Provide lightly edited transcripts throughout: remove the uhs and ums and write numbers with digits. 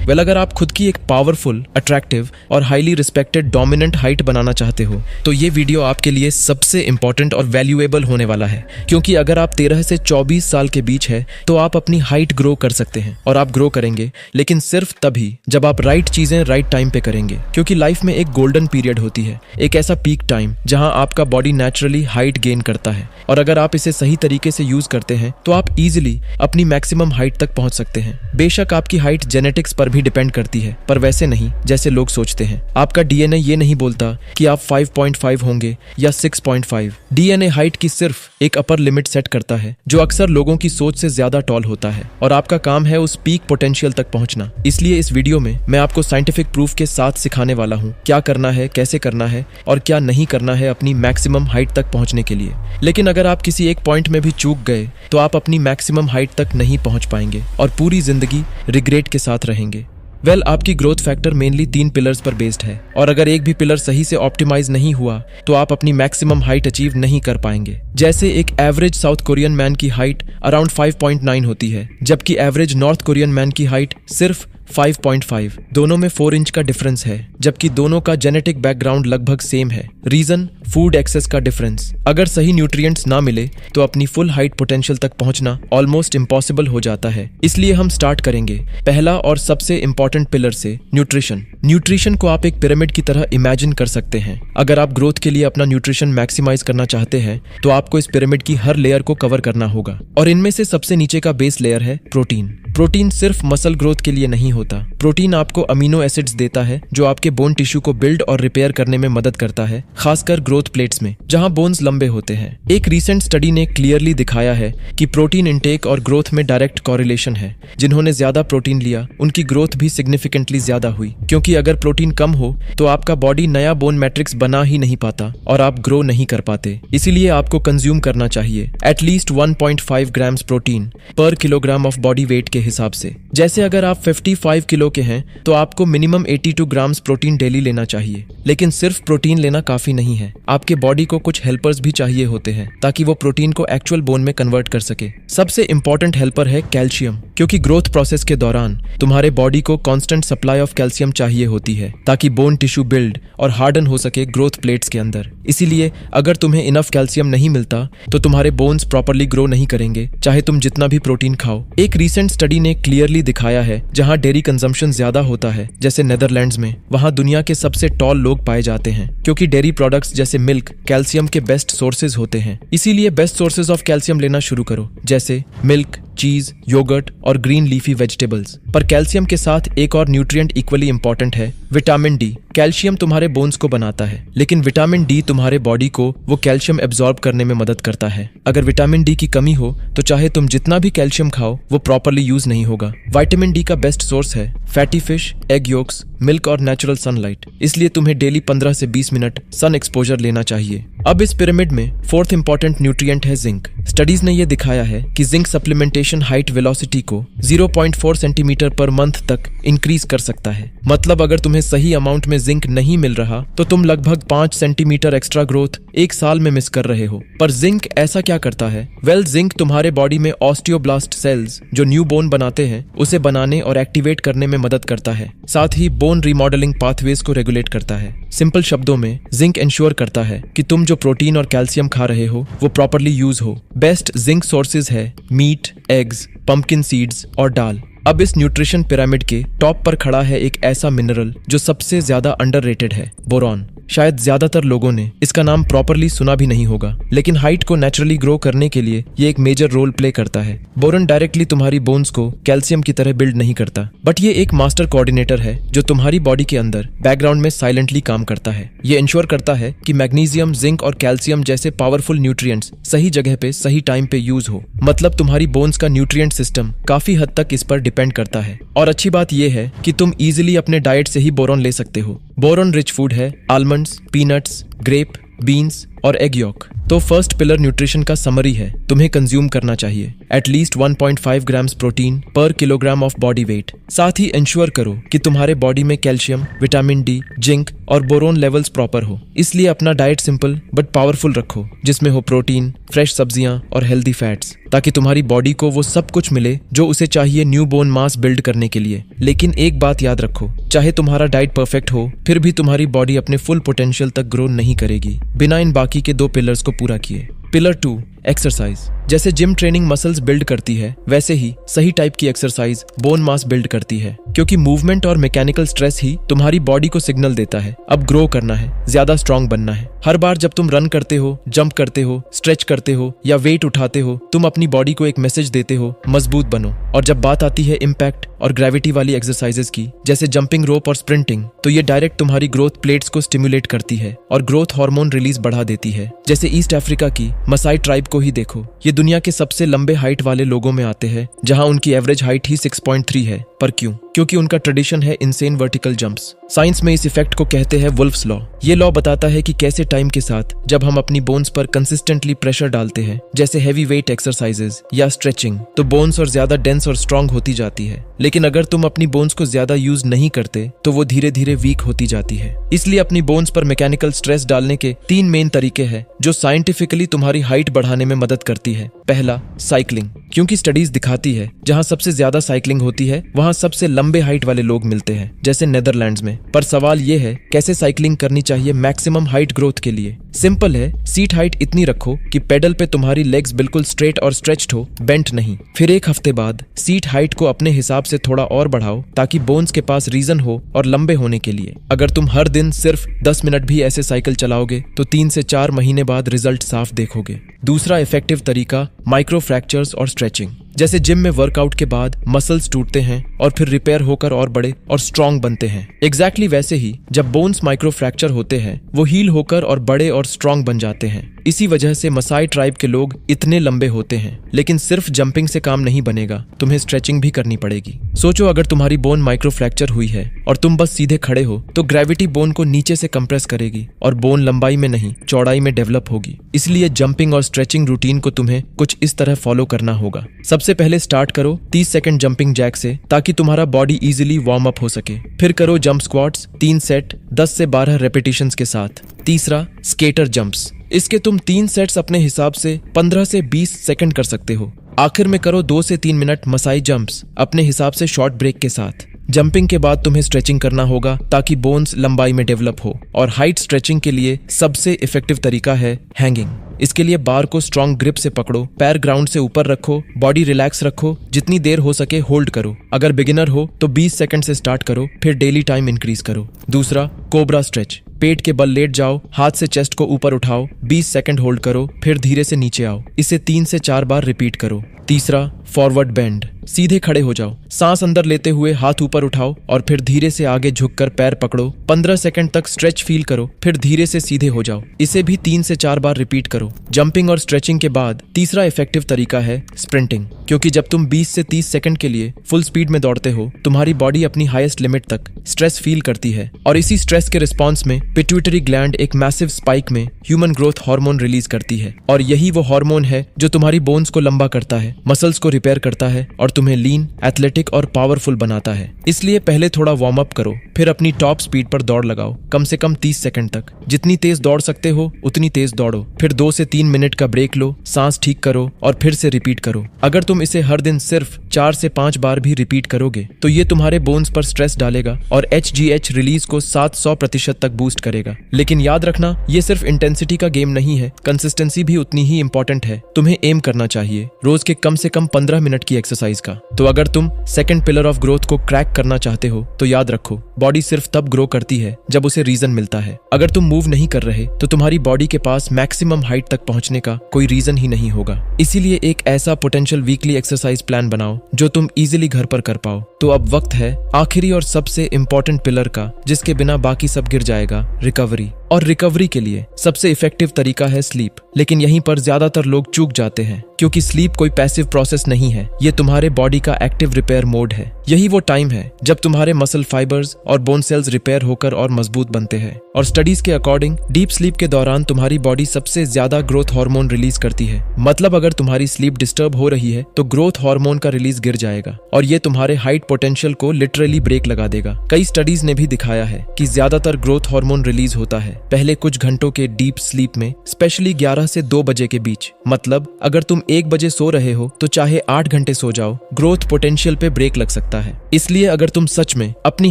Well, अगर आप खुद की एक पावरफुल, अट्रैक्टिव और हाईली रिस्पेक्टेड डोमिनेंट हाइट बनाना चाहते हो तो ये वीडियो आपके लिए सबसे इंपॉर्टेंट और वैल्यूएबल होने वाला है, क्योंकि अगर आप 13 से 24 साल के बीच है तो आप अपनी हाइट ग्रो कर सकते हैं। और आप ग्रो करेंगे लेकिन सिर्फ तभी जब आप राइट चीजें राइट टाइम पे करेंगे, क्योंकि लाइफ में एक गोल्डन पीरियड होती है, एक ऐसा पीक टाइम जहां आपका बॉडी नेचुरली हाइट गेन करता है। और अगर आप इसे सही तरीके से यूज करते हैं तो आप इजीली अपनी मैक्सिमम हाइट तक पहुंच सकते हैं। बेशक आपकी हाइट जेनेटिक्स पर भी डिपेंड करती है, पर वैसे नहीं जैसे लोग सोचते हैं। आपका डीएनए ये नहीं बोलता कि आप 5.5 होंगे या 6.5। डीएनए हाइट की सिर्फ एक अपर लिमिट सेट करता है जो अक्सर लोगों की सोच से ज्यादा टॉल होता है, और आपका काम है उस पीक पोटेंशियल तक पहुंचना। इसलिए इस वीडियो में मैं आपको साइंटिफिक प्रूफ के साथ सिखाने वाला हूं क्या करना है, कैसे करना है और क्या नहीं करना है अपनी मैक्सिमम हाइट तक पहुंचने के लिए। लेकिन अगर आप किसी एक पॉइंट में भी चूक गए तो आप अपनी मैक्सिमम हाइट तक नहीं पहुंच पाएंगे और पूरी जिंदगी रिग्रेट के साथ रहेंगे। वेल, आपकी ग्रोथ फैक्टर मेनली 3 पिलर्स पर बेस्ड है, और अगर एक भी पिलर सही से ऑप्टिमाइज नहीं हुआ तो आप अपनी मैक्सिमम हाइट अचीव नहीं कर पाएंगे। जैसे एक एवरेज साउथ कोरियन मैन की हाइट अराउंड 5.9 होती है, जबकि एवरेज नॉर्थ कोरियन मैन की हाइट सिर्फ 5.5। दोनों में 4 इंच का डिफरेंस है, जबकि दोनों का जेनेटिक बैकग्राउंड लगभग सेम है। रीजन, फूड एक्सेस का डिफरेंस। अगर सही न्यूट्रिएंट्स ना मिले तो अपनी फुल हाइट पोटेंशियल तक पहुंचना ऑलमोस्ट इम्पॉसिबल हो जाता है। इसलिए हम स्टार्ट करेंगे पहला और सबसे इंपॉर्टेंट पिलर से, न्यूट्रिशन। न्यूट्रिशन को आप एक पिरामिड की तरह इमेजिन कर सकते हैं। अगर आप ग्रोथ के लिए अपना न्यूट्रिशन मैक्सिमाइज करना चाहते हैं तो आपको इस पिरामिड की हर लेयर को कवर करना होगा, और इनमें से सबसे नीचे का बेस लेयर है प्रोटीन। प्रोटीन सिर्फ मसल ग्रोथ के लिए नहीं होता। प्रोटीन आपको अमीनो एसिड्स देता है जो आपके बोन टिश्यू को बिल्ड और रिपेयर करने में मदद करता है, खासकर ग्रोथ प्लेट्स में जहां बोन्स लंबे होते हैं। एक रीसेंट स्टडी ने क्लियरली दिखाया है कि प्रोटीन इंटेक और ग्रोथ में डायरेक्ट कॉरिलेशन है। जिन्होंने ज्यादा प्रोटीन लिया उनकी ग्रोथ भी सिग्निफिकेंटली ज्यादा हुई, क्योंकि अगर प्रोटीन कम हो तो आपका बॉडी नया बोन मैट्रिक्स बना ही नहीं पाता और आप ग्रो नहीं कर पाते। इसीलिए आपको कंज्यूम करना चाहिए एटलीस्ट 1.5 ग्राम्स प्रोटीन पर किलोग्राम ऑफ बॉडी वेट के हिसाब से। जैसे अगर आप 55 किलो के हैं तो आपको मिनिमम 82 ग्राम्स प्रोटीन डेली लेना चाहिए। लेकिन सिर्फ प्रोटीन लेना काफी नहीं है, आपके बॉडी को कुछ हेल्पर्स भी चाहिए होते हैं ताकि वो प्रोटीन को एक्चुअल बोन में कन्वर्ट कर सके। सबसे इंपॉर्टेंट हेल्पर है कैल्शियम, क्योंकि ग्रोथ प्रोसेस के दौरान तुम्हारे बॉडी को कांस्टेंट सप्लाई ऑफ कैल्शियम चाहिए होती है ताकि बोन टिश्यू बिल्ड और हार्डन हो सके ग्रोथ प्लेट्स के अंदर। इसीलिए अगर तुम्हें इनफ कैल्शियम नहीं मिलता तो तुम्हारे बोन्स प्रॉपर्ली ग्रो नहीं करेंगे, चाहे तुम जितना भी प्रोटीन खाओ। एक रीसेंट स्टडी ने क्लियरली दिखाया है जहां डेयरी कंजम्पशन ज्यादा होता है, जैसे नेदरलैंड्स में, वहां दुनिया के सबसे टॉल लोग पाए जाते हैं, क्योंकि डेयरी प्रोडक्ट्स जैसे मिल्क कैल्शियम के बेस्ट सोर्सेज होते हैं। इसीलिए बेस्ट सोर्सेज ऑफ कैल्शियम लेना शुरू करो, जैसे मिल्क, चीज, योगर्ट और ग्रीन लीफी वेजिटेबल्स। पर कैल्शियम के साथ एक और न्यूट्रिएंट इक्वली इंपॉर्टेंट है, विटामिन डी। कैल्शियम तुम्हारे बोन्स को बनाता है, लेकिन विटामिन डी तुम्हारे बॉडी को वो कैल्शियम एब्जॉर्ब करने में मदद करता है। अगर विटामिन डी की कमी हो तो चाहे तुम जितना भी कैल्शियम खाओ वो प्रॉपर्ली यूज नहीं होगा। विटामिन डी का बेस्ट सोर्स है fatty fish, egg yolks, milk और नेचुरल सनलाइट। इसलिए तुम्हें डेली 15 से 20 मिनट सन एक्सपोजर लेना चाहिए। अब इस पिरामिड में 4th इंपॉर्टेंट न्यूट्रिएंट है जिंक। स्टडीज ने यह दिखाया है कि जिंक सप्लीमेंटेशन हाइट वेलोसिटी को 0.4 सेंटीमीटर पर मंथ तक इंक्रीज कर सकता है। मतलब अगर तुम्हें सही अमाउंट में जिंक नहीं मिल रहा तो तुम लगभग 5 सेंटीमीटर एक्स्ट्रा ग्रोथ एक साल में मिस कर रहे हो। पर जिंक ऐसा क्या करता है? वेल, जिंक तुम्हारे बॉडी में ऑस्टियोब्लास्ट सेल्स जो न्यू बोन बनाते हैं उसे बनाने और एक्टिवेट करने में मदद करता है। साथ ही बोन रिमॉडलिंग पाथवेज को रेगुलेट करता है। सिंपल शब्दों में जिंक इंश्योर करता है कि तुम जो प्रोटीन और कैल्शियम खा रहे हो वो प्रॉपर्ली यूज हो। बेस्ट जिंक सोर्सेज है मीट, एग्स, पंपकिन सीड्स और दाल। अब इस न्यूट्रिशन पिरामिड के टॉप पर खड़ा है एक ऐसा मिनरल जो सबसे ज्यादा अंडररेटेड है, बोरॉन। शायद ज्यादातर लोगों ने इसका नाम प्रॉपर्ली सुना भी नहीं होगा, लेकिन हाइट को नेचुरली ग्रो करने के लिए ये एक मेजर रोल प्ले करता है। बोरॉन डायरेक्टली तुम्हारी बोन्स को कैल्शियम की तरह बिल्ड नहीं करता, बट ये एक मास्टर कोऑर्डिनेटर है जो तुम्हारी बॉडी के अंदर बैकग्राउंड में साइलेंटली काम करता है। ये इंश्योर करता है कि मैग्नीशियम, जिंक और कैल्शियम जैसे पावरफुल न्यूट्रिएंट्स सही जगह पे सही टाइम पे यूज हो। मतलब तुम्हारी बोन्स का न्यूट्रिएंट सिस्टम काफी हद तक इस पर डिपेंड करता है। और अच्छी बात यह है कि तुम इजीली अपने डाइट से ही बोरॉन ले सकते हो। बोरॉन रिच फूड है आलमंड्स, पीनट्स, ग्रेप, बीन्स और एग यॉक। तो फर्स्ट पिलर न्यूट्रिशन का समरी है, तुम्हें कंज्यूम करना चाहिए एटलीस्ट 1.5 ग्राम्स प्रोटीन पर किलोग्राम ऑफ बॉडी वेट। साथ ही इंश्योर करो कि तुम्हारे बॉडी में कैल्शियम, विटामिन डी, जिंक और बोरोन लेवल्स प्रॉपर हो। इसलिए अपना डाइट सिंपल बट पावरफुल रखो, जिसमें हो प्रोटीन, फ्रेश सब्जियां और हेल्दी फैट्स, ताकि तुम्हारी बॉडी को वो सब कुछ मिले जो उसे चाहिए न्यू बोन मास बिल्ड करने के लिए। लेकिन एक बात याद रखो, चाहे तुम्हारा डाइट परफेक्ट हो, फिर भी तुम्हारी बॉडी अपने फुल पोटेंशियल तक ग्रो नहीं करेगी बिना इन बाकी के 2 पिलर्स को पूरा किए। Pillar 2, exercise. जैसे जिम ट्रेनिंग मसल्स बिल्ड करती है, वैसे ही सही टाइप की एक्सरसाइज बोन मास बिल्ड करती है, क्योंकि मूवमेंट और मैकेनिकल स्ट्रेस ही तुम्हारी बॉडी को सिग्नल देता है अब ग्रो करना है, ज्यादा स्ट्रांग बनना है। हर बार जब तुम रन करते हो, जंप करते हो, स्ट्रेच करते हो या वेट उठाते हो, तुम अपनी बॉडी को एक मैसेज देते हो, मजबूत बनो। और जब बात आती है इम्पैक्ट और ग्रेविटी वाली एक्सरसाइजेस की, जैसे जंपिंग रोप और स्प्रिंटिंग, तो ये डायरेक्ट तुम्हारी ग्रोथ प्लेट्स को स्टिमुलेट करती है और ग्रोथ हार्मोन रिलीज बढ़ा देती है। जैसे ईस्ट अफ्रीका की मसाई ट्राइब को ही देखो, ये दुनिया के सबसे लंबे हाइट वाले लोगों में आते हैं, जहां उनकी एवरेज हाइट ही 6.3 है। पर क्यों? क्योंकि उनका ट्रेडिशन है इनसेन वर्टिकल जंप्स। साइंस में इस इफेक्ट को कहते हैं वुल्फ्स लॉ। ये लॉ बताता है कि कैसे टाइम के साथ जब हम अपनी बोन्स पर कंसिस्टेंटली प्रेशर डालते हैं, जैसे हेवी वेट एक्सरसाइजेस या स्ट्रेचिंग, तो बोन्स और ज्यादा डेंस और स्ट्रांग होती जाती है। लेकिन अगर तुम अपनी बोन्स को ज्यादा यूज नहीं करते, तो वो धीरे धीरे वीक होती जाती है। इसलिए अपनी बोन्स पर मैकेनिकल स्ट्रेस डालने के 3 मेन तरीके हैं, जो साइंटिफिकली तुम्हारी हाइट बढ़ाने में मदद करती है। पहला, साइकिलिंग, क्योंकि स्टडीज दिखाती है जहां सबसे ज्यादा साइकिलिंग होती है, वहां सबसे लंबे हाइट वाले लोग मिलते हैं, जैसे नेदरलैंड्स में। पर सवाल ये है, कैसे साइकिलिंग करनी चाहिए मैक्सिमम हाइट ग्रोथ के लिए? सिंपल है, सीट हाइट इतनी रखो कि पेडल पे तुम्हारी लेग्स बिल्कुल स्ट्रेट और स्ट्रेच्ड हो, बेंट नहीं। फिर 1 हफ्ते बाद सीट हाइट को अपने हिसाब से थोड़ा और बढ़ाओ, ताकि बोन्स के पास रीजन हो और लंबे होने के लिए। अगर तुम हर दिन सिर्फ 10 मिनट भी ऐसे साइकिल चलाओगे, तो 3 से 4 महीने बाद रिजल्ट साफ देखोगे। दूसरा इफेक्टिव तरीका, माइक्रो फ्रैक्चर्स और स्ट्रेचिंग। जैसे जिम में वर्कआउट के बाद मसल्स टूटते हैं और फिर रिपेयर होकर और बड़े और स्ट्रांग बनते हैं, एग्जैक्टली वैसे ही जब बोन्स माइक्रो फ्रैक्चर होते हैं, वो हील होकर और बड़े और स्ट्रांग बन जाते हैं। इसी वजह से मसाई ट्राइब के लोग इतने लंबे होते हैं। लेकिन सिर्फ जंपिंग से काम नहीं बनेगा, तुम्हें स्ट्रेचिंग भी करनी पड़ेगी। सोचो, अगर तुम्हारी बोन माइक्रो फ्रैक्चर हुई है और तुम बस सीधे खड़े हो, तो ग्रेविटी बोन को नीचे से कंप्रेस करेगी और बोन लंबाई में नहीं, चौड़ाई में डेवलप होगी। इसलिए जंपिंग और स्ट्रेचिंग रूटीन को तुम्हें कुछ इस तरह फॉलो करना होगा। सबसे पहले स्टार्ट करो 30 सेकंड जंपिंग जैक से, ताकि तुम्हारा बॉडी इजीली वार्म अप हो सके। फिर करो जंप स्क्वाट्स 3 सेट 10 से 12 रेपिटेशंस के साथ। तीसरा, स्केटर जंप्स। इसके तुम 3 सेट्स अपने हिसाब से 15 से 20 सेकंड कर सकते हो। आखिर में करो 2 से 3 मिनट मसाई जंप्स अपने हिसाब से शॉर्ट ब्रेक के साथ। जंपिंग के बाद तुम्हें स्ट्रेचिंग करना होगा, ताकि बोन्स लंबाई में डेवलप हो। और हाइट स्ट्रेचिंग के लिए सबसे इफेक्टिव तरीका है हैंगिंग। इसके लिए बार को स्ट्रॉन्ग ग्रिप से पकड़ो, पैर ग्राउंड से ऊपर रखो, बॉडी रिलैक्स रखो, जितनी देर हो सके होल्ड करो। अगर बिगिनर हो तो 20 सेकंड से स्टार्ट करो, फिर डेली टाइम इंक्रीज करो। दूसरा, कोबरा स्ट्रेच। पेट के बल लेट जाओ, हाथ से चेस्ट को ऊपर उठाओ, 20 सेकंड होल्ड करो, फिर धीरे से नीचे आओ। इसे 3 से 4 बार रिपीट करो। तीसरा, फॉरवर्ड बेंड। सीधे खड़े हो जाओ, सांस अंदर लेते हुए हाथ ऊपर उठाओ और फिर धीरे से आगे झुककर पैर पकड़ो। 15 सेकंड तक स्ट्रेच फील करो, फिर धीरे से सीधे हो जाओ। इसे भी 3 से 4 बार रिपीट करो। जंपिंग और स्ट्रेचिंग के बाद तीसरा इफेक्टिव तरीका है स्प्रिंटिंग, क्योंकि जब तुम 20 से 30 सेकंड के लिए फुल स्पीड में दौड़ते हो, तुम्हारी बॉडी अपनी हाईएस्ट लिमिट तक स्ट्रेस फील करती है, और इसी स्ट्रेस के रिस्पॉन्स में पिट्यूटरी ग्लैंड एक मैसिव स्पाइक में ह्यूमन ग्रोथ हार्मोन रिलीज करती है। और यही वो हार्मोन है जो तुम्हारी बोन्स को लंबा करता है, मसल्स को रिपेयर करता है और तुम्हें लीन, एथलेटिक और पावरफुल बनाता है। इसलिए पहले थोड़ा वार्म अप करो, फिर अपनी टॉप स्पीड पर दौड़ लगाओ, कम से कम 30 सेकंड तक। जितनी तेज दौड़ सकते हो उतनी तेज दौड़ो, फिर 2 से 3 मिनट का ब्रेक लो, सांस ठीक करो और फिर से रिपीट करो। अगर तुम इसे हर दिन सिर्फ 4 से 5 बार भी रिपीट करोगे, तो ये तुम्हारे बोन्स पर स्ट्रेस डालेगा और HGH रिलीज को 700% तक बूस्ट करेगा। लेकिन याद रखना, ये सिर्फ इंटेंसिटी का गेम नहीं है, कंसिस्टेंसी भी उतनी ही इंपॉर्टेंट है। तुम्हें एम करना चाहिए रोज के कम से कम 15 मिनट की एक्सरसाइज का। तो अगर तुम सेकंड पिलर ऑफ ग्रोथ को क्रैक करना चाहते हो, तो याद रखो, बॉडी सिर्फ तब ग्रो करती है जब उसे रीजन मिलता है। अगर तुम मूव नहीं कर रहे, तो तुम्हारी बॉडी के पास मैक्सिमम हाइट तक पहुंचने का कोई रीजन ही नहीं होगा। इसीलिए एक ऐसा पोटेंशियल वीकली एक्सरसाइज प्लान बनाओ जो तुम इजीली घर पर कर पाओ। तो अब वक्त है आखिरी और सबसे इंपॉर्टेंट पिलर का, जिसके बिना बाकी सब गिर जाएगा, रिकवरी। और रिकवरी के लिए सबसे इफेक्टिव तरीका है स्लीप। लेकिन यहीं पर ज्यादातर लोग चूक जाते हैं, क्योंकि स्लीप कोई पैसिव प्रोसेस नहीं है, ये तुम्हारे बॉडी का एक्टिव रिपेयर मोड है। यही वो टाइम है जब तुम्हारे मसल फाइबर्स और बोन सेल्स रिपेयर होकर और मजबूत बनते हैं। और स्टडीज के अकॉर्डिंग डीप स्लीप के दौरान तुम्हारी बॉडी सबसे ज्यादा ग्रोथ हार्मोन रिलीज करती है। मतलब अगर तुम्हारी स्लीप डिस्टर्ब हो रही है तो ग्रोथ हार्मोन का रिलीज गिर जाएगा और ये तुम्हारे हाइट पोटेंशियल को लिटरली ब्रेक लगा देगा। कई स्टडीज ने भी दिखाया है कि ज्यादातर ग्रोथ हार्मोन रिलीज होता है पहले कुछ घंटों के डीप स्लीप में, स्पेशली 11 से 2 बजे के बीच। मतलब अगर तुम 1 बजे सो रहे हो तो चाहे 8 घंटे सो जाओ, ग्रोथ पोटेंशियल पे ब्रेक लग सकता है। इसलिए अगर तुम सच में अपनी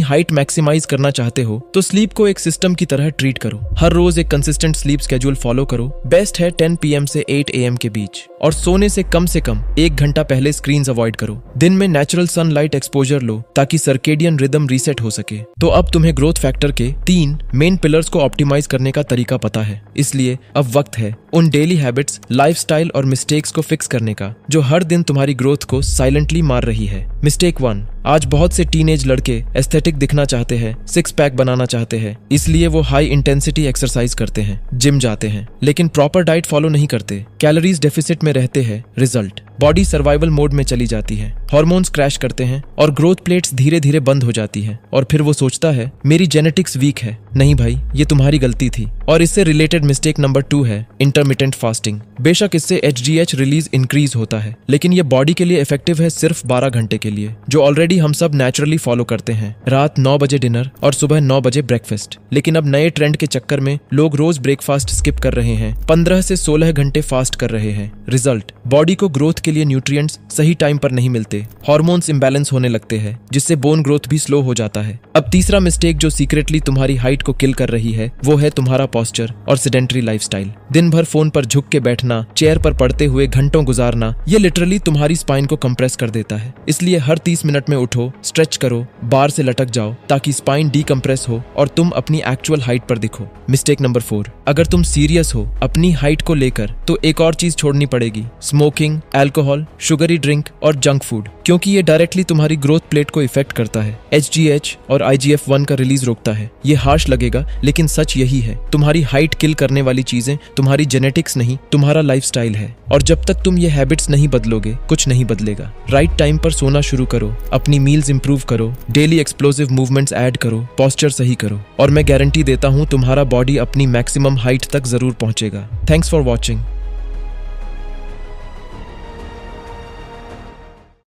हाइट मैक्सिमाइज करना चाहते हो तो स्लीप को एक सिस्टम की तरह ट्रीट करो। हर रोज एक कंसिस्टेंट स्लीप स्केड्यूल फॉलो करो। बेस्ट है 10 PM से 8 AM के बीच। और सोने से कम 1 घंटा पहले स्क्रीन्स अवॉइड करो। दिन में नेचुरल सनलाइट एक्सपोजर लो ताकि सर्केडियन रिदम रीसेट हो सके। तो अब तुम्हें ग्रोथ फैक्टर के 3 मेन पिलर्स को ऑप्टिमाइज करने का तरीका पता है। इसलिए अब वक्त है उन डेली हैबिट्स, लाइफस्टाइल और मिस्टेक्स को फिक्स करने का जो हर दिन तुम्हारी ग्रोथ को साइलेंटली मार रही है। मिस्टेक 1, आज बहुत से टीनेज लड़के एस्थेटिक दिखना चाहते हैं, 6 पैक बनाना चाहते हैं, इसलिए वो हाई इंटेंसिटी एक्सरसाइज करते हैं, जिम जाते हैं, लेकिन प्रॉपर डाइट फॉलो नहीं करते, कैलोरीज डेफिसिट में रहते हैं। रिजल्ट, बॉडी सर्वाइवल मोड में चली जाती है, हार्मोन्स क्रैश करते हैं और ग्रोथ प्लेट्स धीरे धीरे बंद हो जाती है। और फिर वो सोचता है मेरी जेनेटिक्स वीक है। नहीं भाई, ये तुम्हारी गलती थी। और इससे रिलेटेड मिस्टेक नंबर 2 है इंटरमिटेंट फास्टिंग। बेशक इससे HGH रिलीज इंक्रीज होता है, लेकिन ये बॉडी के लिए इफेक्टिव है सिर्फ 12 घंटे के लिए, जो ऑलरेडी हम सब नेचुरली फॉलो करते हैं। रात 9 बजे डिनर और सुबह 9 बजे ब्रेकफास्ट। लेकिन अब नए ट्रेंड के चक्कर में लोग रोज ब्रेकफास्ट स्किप कर रहे हैं, 15 से 16 घंटे फास्ट कर रहे हैं। रिजल्ट, बॉडी को ग्रोथ के लिए न्यूट्रिएंट्स सही टाइम पर नहीं मिलते, हार्मोन्स इंबैलेंस होने लगते हैं, जिससे बोन ग्रोथ भी स्लो हो जाता है। अब तीसरा मिस्टेक जो सीक्रेटली तुम्हारी हाइट को किल कर रही है वो है तुम्हारा पोस्चर और सेडेंटरी लाइफस्टाइल। दिन भर फोन पर झुक के बैठना, चेयर पर पड़ते हुए घंटों गुजारना, ये लिटरली तुम्हारी स्पाइन को कंप्रेस कर देता है। इसलिए हर 30 मिनट में उठो, स्ट्रेच करो, बार से लटक जाओ ताकि स्पाइन डीकंप्रेस हो और तुम अपनी एक्चुअल हाइट पर दिखो। मिस्टेक नंबर 4, अगर तुम सीरियस हो अपनी हाइट को लेकर तो एक और चीज छोड़नी पड़ेगी, स्मोकिंग, अल्कोहल, शुगरी ड्रिंक और जंक फूड, क्योंकि ये डायरेक्टली तुम्हारी ग्रोथ प्लेट को इफेक्ट करता है। HGH और IGF-1 का रिलीज रोकता है। ये हार्श लगेगा लेकिन सच यही है, तुम्हारी हाइट किल करने वाली चीजें तुम्हारी जेनेटिक्स नहीं, तुम्हारा लाइफस्टाइल है। और जब तक तुम ये हैबिट्स नहीं बदलोगे कुछ नहीं बदलेगा। राइट टाइम पर सोना शुरू करो, अपनी मील्स इंप्रूव करो, डेली एक्सप्लोसिव मूवमेंट्स ऐड करो, पोस्चर सही करो, और मैं गारंटी देता हूँ तुम्हारा बॉडी अपनी मैक्सिमम हाइट तक जरूर पहुंचेगा। Thanks for watching.